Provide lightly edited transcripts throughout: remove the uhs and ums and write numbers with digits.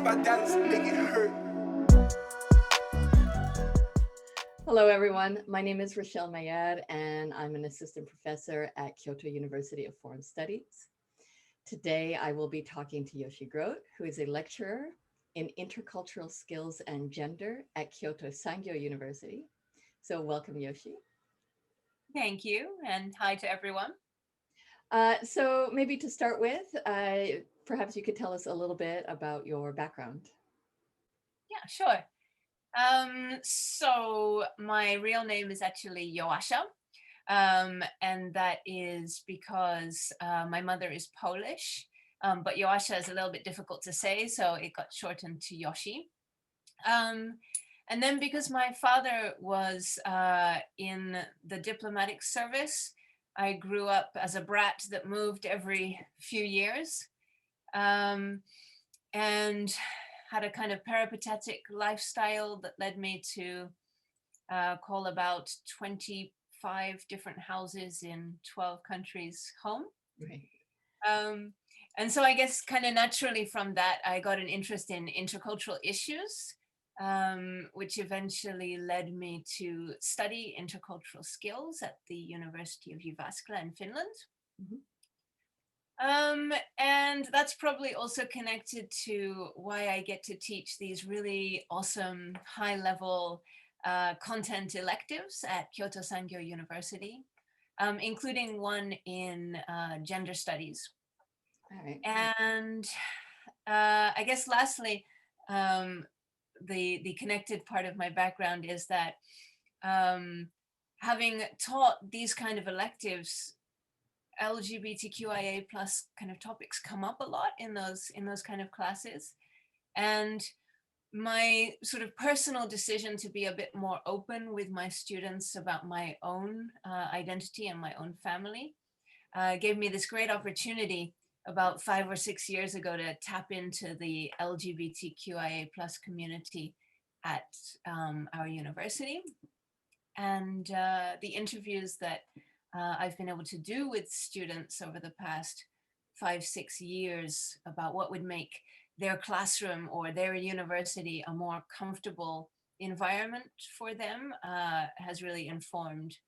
my dance, make it hurt. Hello, everyone. My name is Rachelle Meilleur, and I'm an assistant professor at Kyoto University of Foreign Studies. Today, I will be talking to Yoshi Grote, who is a lecturer in intercultural skills and gender at Kyoto Sangyo University. So welcome, Yoshi. Thank you, and hi to everyone. So maybe to start with, perhaps you could tell us a little bit about your background. Yeah, sure. So my real name is actually Joasza, and that is because my mother is Polish, but Joasza is a little bit difficult to say, so it got shortened to Yoshi. And then because my father was in the diplomatic service, I grew up as a brat that moved every few years, and had a kind of peripatetic lifestyle that led me to call about 25 different houses in 12 countries home. Right. And so I guess kind of naturally from that, I got an interest in intercultural issues, which eventually led me to study intercultural skills at the University of Jyväskylä in Finland. Mhm. And that's probably also connected to why I get to teach these really awesome high-level content electives at Kyoto Sangyo University, including one in gender studies. All right. And I guess lastly, the connected part of my background is that having taught these kind of electives, LGBTQIA plus kind of topics come up a lot in those kind of classes. And my sort of personal decision to be a bit more open with my students about my own identity and my own family gave me this great opportunity about 5 or 6 years ago to tap into the LGBTQIA plus community at our university. And the interviews that I've been able to do with students over the past 5-6 years about what would make their classroom or their university a more comfortable environment for them has really informed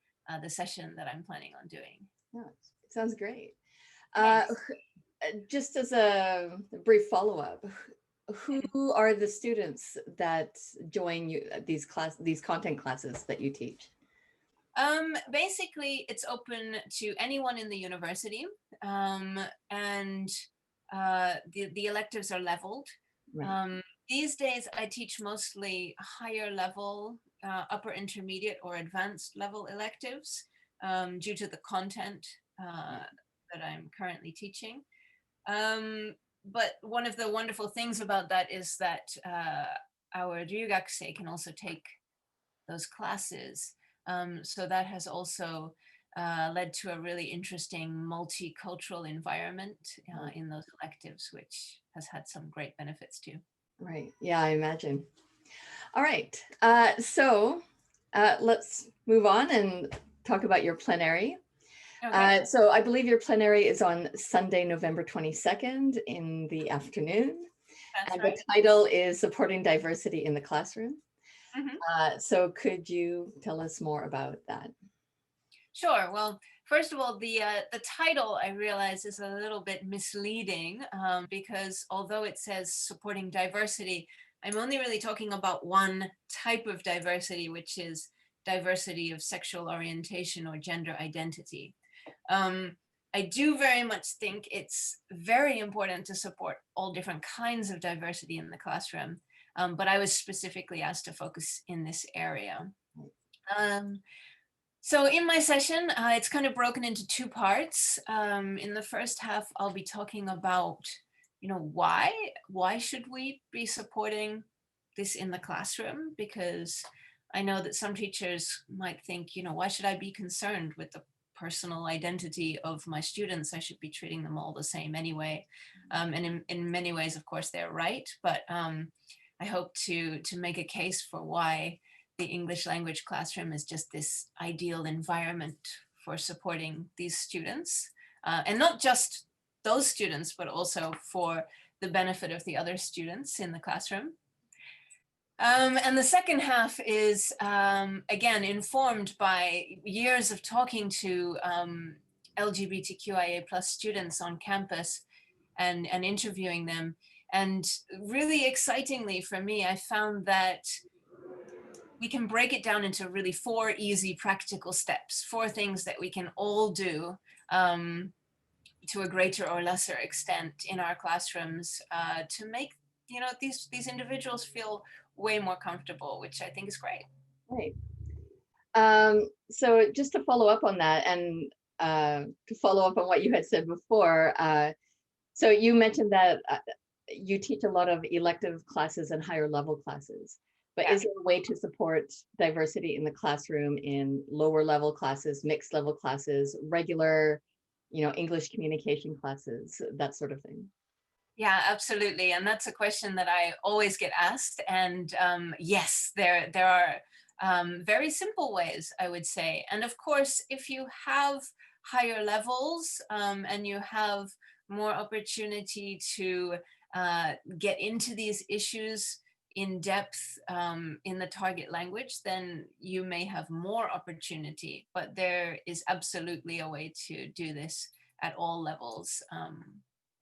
the session that I'm planning on doing. Yeah, it sounds great. Thanks. Just as a brief follow-up, who are the students that join you these content classes that you teach? Basically, it's open to anyone in the university, and the electives are leveled. Right. These days, I teach mostly higher level, upper intermediate or advanced level electives due to the content that I'm currently teaching. But one of the wonderful things about that is that our ryugakusei can also take those classes. So that has also led to a really interesting multicultural environment in those electives, which has had some great benefits too. Right. Yeah, I imagine. All right. So let's move on and talk about your plenary. Okay. So I believe your plenary is on Sunday, November 22nd in the afternoon. That's And right. the title is Supporting Diversity in the Classroom. Mhm. So could you tell us more about that? Sure. Well, first of all, the title I realize is a little bit misleading because although it says supporting diversity, I'm only really talking about one type of diversity, which is diversity of sexual orientation or gender identity. I do very much think it's very important to support all different kinds of diversity in the classroom, but I was specifically asked to focus in this area. So in my session, it's kind of broken into two parts. In the first half, I'll be talking about, why should we be supporting this in the classroom? Because I know that some teachers might think, why should I be concerned with the personal identity of my students? I should be treating them all the same anyway. And in many ways, of course, they're right. But I hope to make a case for why the English language classroom is just this ideal environment for supporting these students. And not just those students, but also for the benefit of the other students in the classroom. And the second half is, again, informed by years of talking to LGBTQIA plus students on campus and interviewing them. And really excitingly for me, I found that we can break it down into really 4 easy practical steps, 4 things that we can all do to a greater or lesser extent in our classrooms to make these individuals feel way more comfortable, which I think is great. Right. So just to follow up on that, and to follow up on what you had said before, so you mentioned that you teach a lot of elective classes and higher level classes, but Yeah. is there a way to support diversity in the classroom in lower level classes, mixed level classes, regular, English communication classes, that sort of thing? Yeah, absolutely. And that's a question that I always get asked. And yes, there are very simple ways, I would say. And of course, if you have higher levels and you have more opportunity to get into these issues in depth in the target language, then you may have more opportunity. But there is absolutely a way to do this at all levels.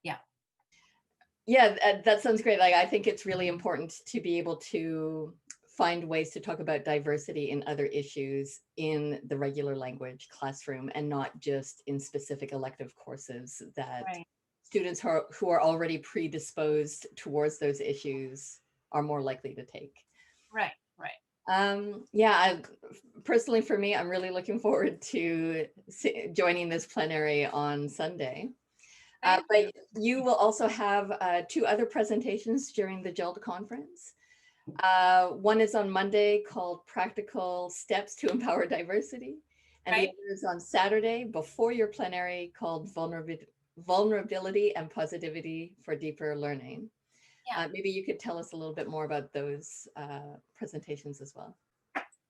Yeah. Yeah, that sounds great. Like, I think it's really important to be able to find ways to talk about diversity in other issues in the regular language classroom and not just in specific elective courses that Right. students who are already predisposed towards those issues are more likely to take. Right. Right. Yeah, personally for me, I'm really looking forward to joining this plenary on Sunday. Thank But you. you will also have 2 other presentations during the JALT conference. One is on Monday called Practical Steps to Empower Diversity. And the Right. other is on Saturday before your plenary called Vulnerability and Positivity for Deeper Learning. Yeah. Maybe you could tell us a little bit more about those presentations as well.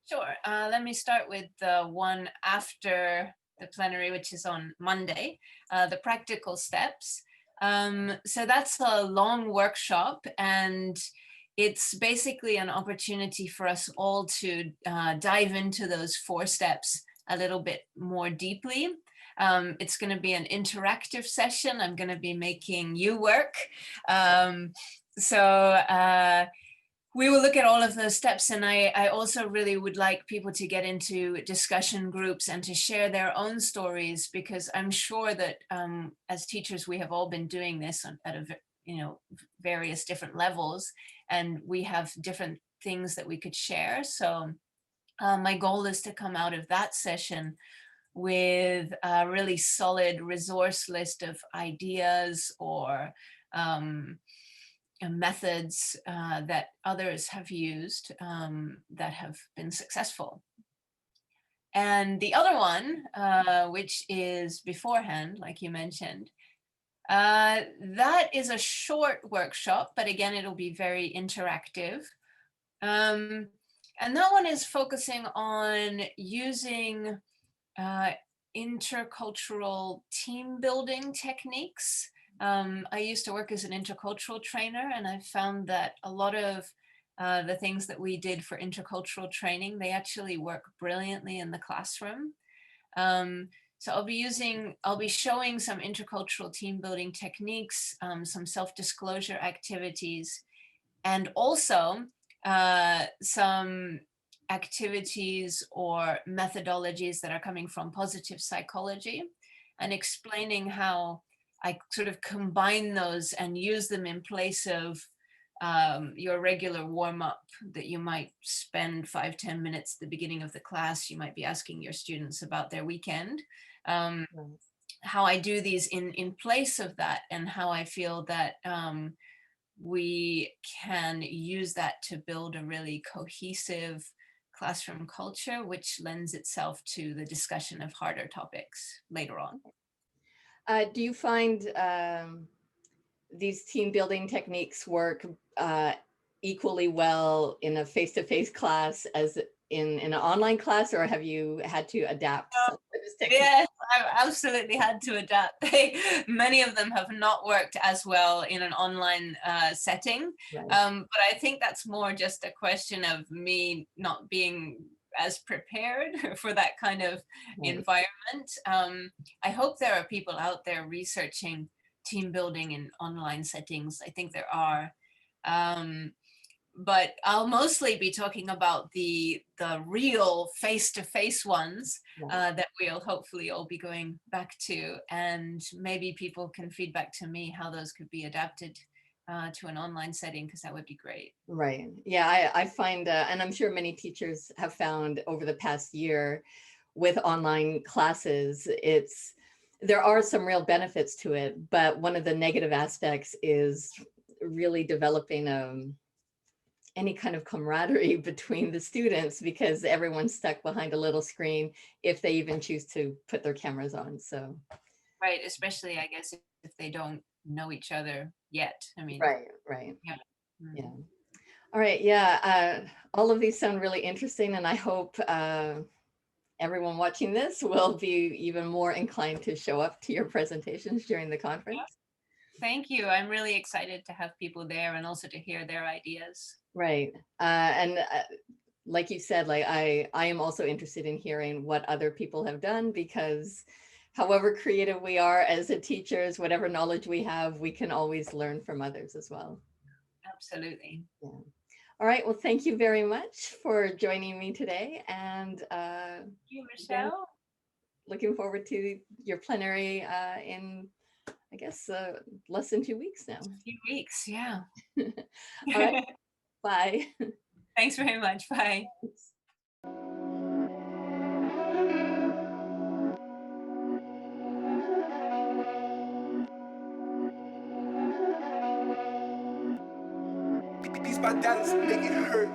Sure. Let me start with the one after the plenary, which is on Monday, the practical steps. So that's a long workshop, and it's basically an opportunity for us all to dive into those 4 steps a little bit more deeply. It's going to be an interactive session. I'm going to be making you work. We will look at all of those steps, and I also really would like people to get into discussion groups and to share their own stories, because I'm sure that as teachers we have all been doing this at various different levels, and we have different things that we could share. So my goal is to come out of that session with a really solid resource list of ideas or methods that others have used that have been successful. And the other one, which is beforehand, like you mentioned, that is a short workshop, but again, it'll be very interactive. And that one is focusing on using intercultural team building techniques. I used to work as an intercultural trainer, and I found that a lot of the things that we did for intercultural training, they actually work brilliantly in the classroom. So I'll be showing some intercultural team building techniques, some self-disclosure activities, and also some activities or methodologies that are coming from positive psychology, and explaining how I sort of combine those and use them in place of your regular warm-up that you might spend 5-10 minutes at the beginning of the class. You might be asking your students about their weekend. How I do these in place of that, and how I feel that we can use that to build a really cohesive classroom culture, which lends itself to the discussion of harder topics later on. Do you find these team building techniques work equally well in a face-to-face class as in an online class, or have you had to adapt some of this technique? Yes, I've absolutely had to adapt. Many of them have not worked as well in an online setting, Right. but I think that's more just a question of me not being as prepared for that kind of Right. environment. I hope there are people out there researching team building in online settings. I think there are. But I'll mostly be talking about the real face-to-face ones Right. that we'll hopefully all be going back to, and maybe people can feed back to me how those could be adapted to an online setting, because that would be great. Right. Yeah, I find, and I'm sure many teachers have found over the past year with online classes, there are some real benefits to it, but one of the negative aspects is really developing any kind of camaraderie between the students, because everyone's stuck behind a little screen if they even choose to put their cameras on. So Right, especially I guess if they don't know each other yet. I mean, right, right. yeah. Yeah. All right. Yeah. All of these sound really interesting, and I hope everyone watching this will be even more inclined to show up to your presentations during the conference. Thank you. I'm really excited to have people there and also to hear their ideas. Right. And like you said, like I am also interested in hearing what other people have done, because however creative we are as a teachers, whatever knowledge we have, we can always learn from others as well. Absolutely. Yeah. All right. Well, thank you very much for joining me today. And Thank you, again, Rachelle. looking forward to your plenary in, I guess, less than 2 weeks now. A few weeks, yeah. All right. Bye. Thanks very much. Bye. These my dollars make it hurt.